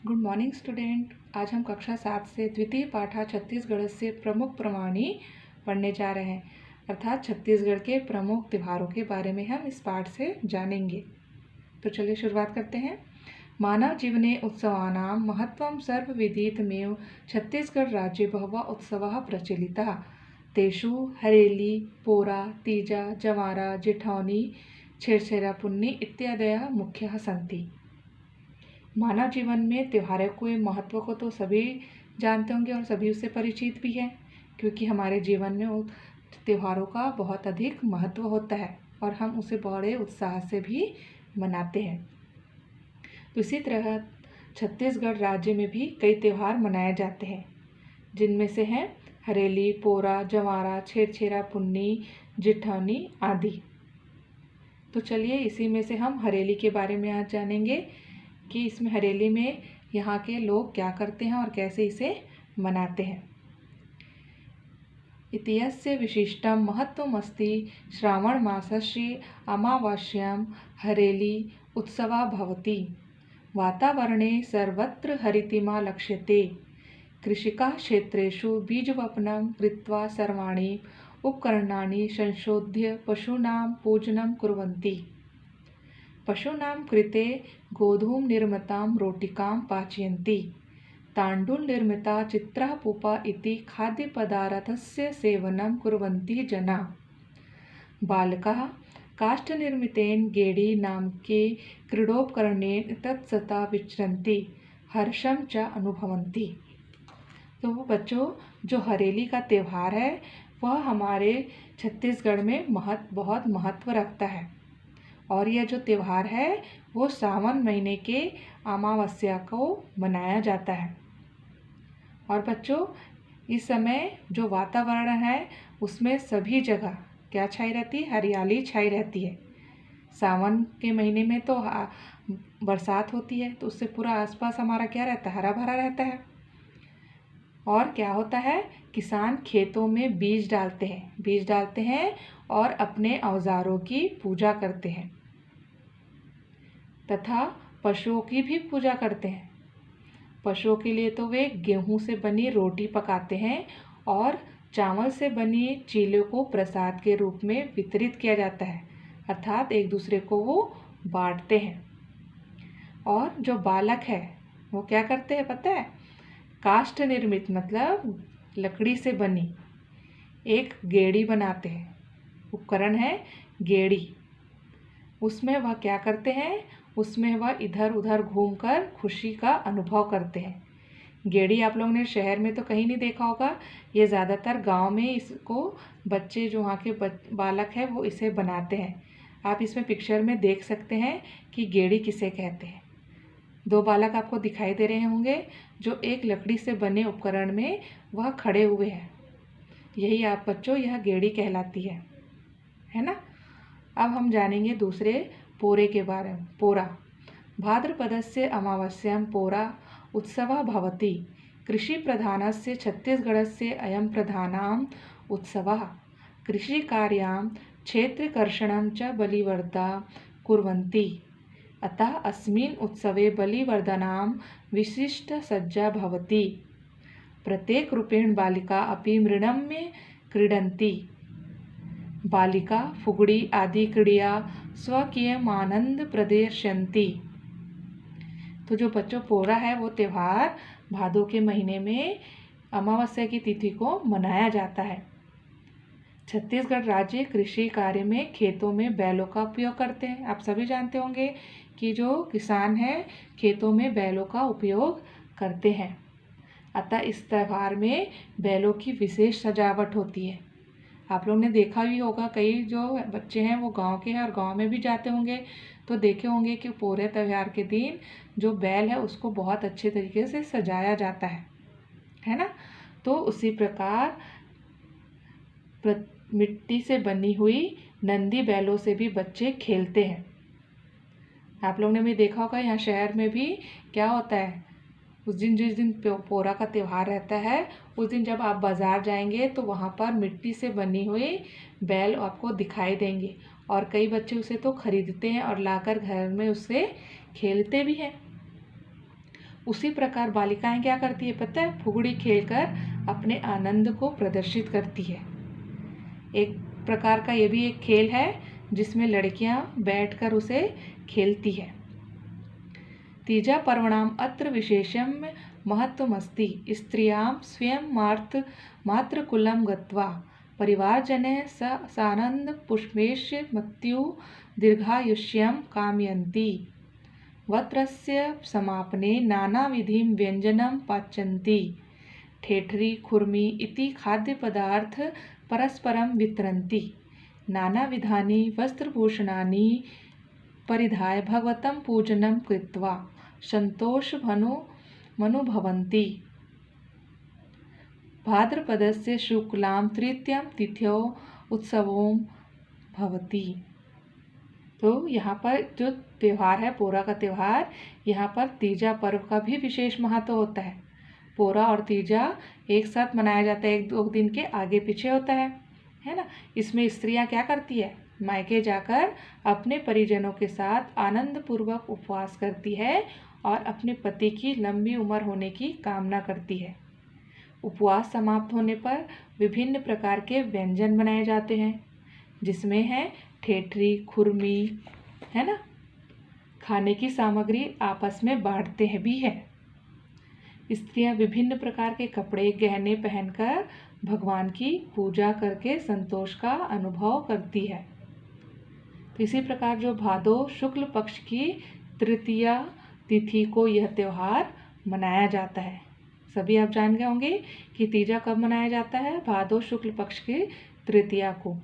Good morning student. आज हम कक्षा 7 से द्वितीय पाठा छत्तीसगढ़ से प्रमुख प्रमाणी पढ़ने जा रहे हैं, अर्थात छत्तीसगढ़ के प्रमुख त्योहारों के बारे में हम इस पाठ से जानेंगे। तो चलिए शुरुआत करते हैं। मानव जीवने उत्सवानां महत्त्वं सर्वविदितमेव छत्तीसगढ़ राज्ये बहवः उत्सवाः प्रचलिताः। तेषु हरेली, पोरा, तीजा, जवारा, जेठौनी, छेरछेरा पुन्नी इत्यादयः मुख्याः सन्ति। मानव जीवन में त्योहारों के महत्व को तो सभी जानते होंगे और सभी उससे परिचित भी हैं, क्योंकि हमारे जीवन में त्योहारों का बहुत अधिक महत्व होता है और हम उसे बड़े उत्साह से भी मनाते हैं। तो इसी तरह छत्तीसगढ़ राज्य में भी कई त्यौहार मनाए जाते हैं, जिनमें से हैं हरेली, पोरा, जवारा, छेरछेरा पुन्नी, जेठौनी आदि। तो चलिए इसी में से हम हरेली के बारे में आज जानेंगे कि इसमें हरेली में यहाँ के लोग क्या करते हैं और कैसे इसे मनाते हैं। इत्यस्य विशिष्टं महत्त्वमस्ति श्रावण मासस्य अमावास्यां हरेली उत्सवा भवति। वातावरणे सर्वत्र हरितिमा लक्ष्यते। कृषिकाः क्षेत्रेषु बीजवपनं कृत्वा सर्वाणि उपकरणानि संशोध्य पशूनां पूजनं कुर्वन्ति। पशूनां कृते गोधूम निर्मितां रोटिकां पाचयन्ति। ताण्डुल निर्मिता चित्रः पूपा इति खाद्यपदार्थस्य सेवनं कुर्वन्ति जनाः। बालकाः काष्ठनिर्मितेन गेडी नामके क्रीडोपकरणेन तत्सता विचरन्ति, हर्षं च अनुभवन्ति। तो वो बच्चों, जो हरेली का त्यौहार है वह हमारे छत्तीसगढ़ में बहुत महत्व रखता है और यह जो त्यौहार है वो सावन महीने के अमावस्या को मनाया जाता है। और बच्चों, इस समय जो वातावरण है उसमें सभी जगह क्या छाई रहती है? हरियाली छाई रहती है। सावन के महीने में तो बरसात होती है, तो उससे पूरा आसपास हमारा क्या रहता है? हरा भरा रहता है। और क्या होता है? किसान खेतों में बीज डालते हैं और अपने औजारों की पूजा करते हैं तथा पशुओं की भी पूजा करते हैं। पशुओं के लिए तो वे गेहूं से बनी रोटी पकाते हैं और चावल से बनी चीलों को प्रसाद के रूप में वितरित किया जाता है, अर्थात एक दूसरे को वो बांटते हैं। और जो बालक है वो क्या करते हैं पता है? काष्ठ निर्मित मतलब लकड़ी से बनी एक गेड़ी बनाते हैं। उपकरण है गेड़ी। उसमें वह क्या करते हैं? उसमें वह इधर उधर घूमकर खुशी का अनुभव करते हैं। गेड़ी आप लोगों ने शहर में तो कहीं नहीं देखा होगा, ये ज़्यादातर गांव में इसको बच्चे जो वहाँ के बालक हैं वो इसे बनाते हैं। आप इसमें पिक्चर में देख सकते हैं कि गेड़ी किसे कहते हैं। दो बालक आपको दिखाई दे रहे होंगे जो एक लकड़ी से बने उपकरण में वह खड़े हुए हैं। यही आप बच्चों यह गेड़ी कहलाती है ना। अब हम जानेंगे दूसरे पोरे के बारे में। पोरा भाद्रपदस्य अमावास्यां पोरा उत्सवः भवति। कृषिप्रधानस्य छत्तीसगढ़स्य अयं प्रधानः उत्सवः। कृषिकार्यां क्षेत्रकर्षणं च बलिवर्दा कुर्वन्ति। अतः अस्मिन् उत्सवे बलिवर्धनां विशिष्टसज्जा भवति। प्रत्येकरूपेण बालिका अपि मृणं में क्रीडन्ति। बालिका फुगड़ी आदि क्रीड़ा स्वकीयमानंद प्रदर्शयन्ति। तो जो बच्चों पोरा है वो त्यौहार भादों के महीने में अमावस्या की तिथि को मनाया जाता है। छत्तीसगढ़ राज्य कृषि कार्य में खेतों में बैलों का उपयोग करते हैं। आप सभी जानते होंगे कि जो किसान हैं खेतों में बैलों का उपयोग करते हैं। अतः इस त्यौहार में बैलों की विशेष सजावट होती है। आप लोगों ने देखा भी होगा, कई जो बच्चे हैं वो गांव के हैं और गांव में भी जाते होंगे तो देखे होंगे कि पोरे त्यौहार के दिन जो बैल है उसको बहुत अच्छे तरीके से सजाया जाता है ना। तो उसी प्रकार मिट्टी से बनी हुई नंदी बैलों से भी बच्चे खेलते हैं। आप लोगों ने भी देखा होगा, यहाँ शहर में भी क्या होता है, उस दिन जिस दिन पोरा का त्यौहार रहता है उस दिन जब आप बाज़ार जाएंगे तो वहाँ पर मिट्टी से बनी हुई बैल आपको दिखाई देंगे और कई बच्चे उसे तो खरीदते हैं और लाकर घर में उससे खेलते भी हैं। उसी प्रकार बालिकाएं क्या करती है पता है, फुगड़ी खेलकर अपने आनंद को प्रदर्शित करती है। एक प्रकार का ये भी एक खेल है जिसमें लड़कियां बैठकर उसे खेलती है। तीजा पर्वणाम अत्र विशेषम महत्वमस्ति। स्त्रियां स्वयं मातृकुलं गत्वा परिवारजने सानंद पुष्पेश्य मत्यु दीर्घायुष्यं कामयन्ति। वत्रस्य समापने नानाविधिं व्यञ्जनं पाचन्ति। ठेठरी खुर्मी इति खाद्यपदार्थ परस्परं वितरन्ति। नानाविधानि वस्त्रभूषणानि परिधाय भगवतं पूजनं कृत्वा सन्तोषमनुभवन्ति। भाद्रपदस्य शुक्लां तृतीयां तिथौ उत्सवो भवति। तो यहाँ पर जो त्यौहार है पोरा का त्यौहार, यहाँ पर तीजा पर्व का भी विशेष महत्व होता है। पोरा और तीजा एक साथ मनाया जाता है, 1-2 दिन के आगे पीछे होता है ना। इसमें स्त्रियां क्या करती है, मायके जाकर अपने परिजनों के साथ आनंद पूर्वक उपवास करती है और अपने पति की लंबी उम्र होने की कामना करती है। उपवास समाप्त होने पर विभिन्न प्रकार के व्यंजन बनाए जाते हैं, जिसमें है ठेठरी, खुरमी, है ना। खाने की सामग्री आपस में बांटते हैं भी है। स्त्रियां विभिन्न प्रकार के कपड़े गहने पहनकर भगवान की पूजा करके संतोष का अनुभव करती है। तो इसी प्रकार जो भादो शुक्ल पक्ष की तृतीया तिथि को यह त्यौहार मनाया जाता है। सभी आप जान गए होंगे कि तीजा कब मनाया जाता है, भादो शुक्ल पक्ष की तृतीया को।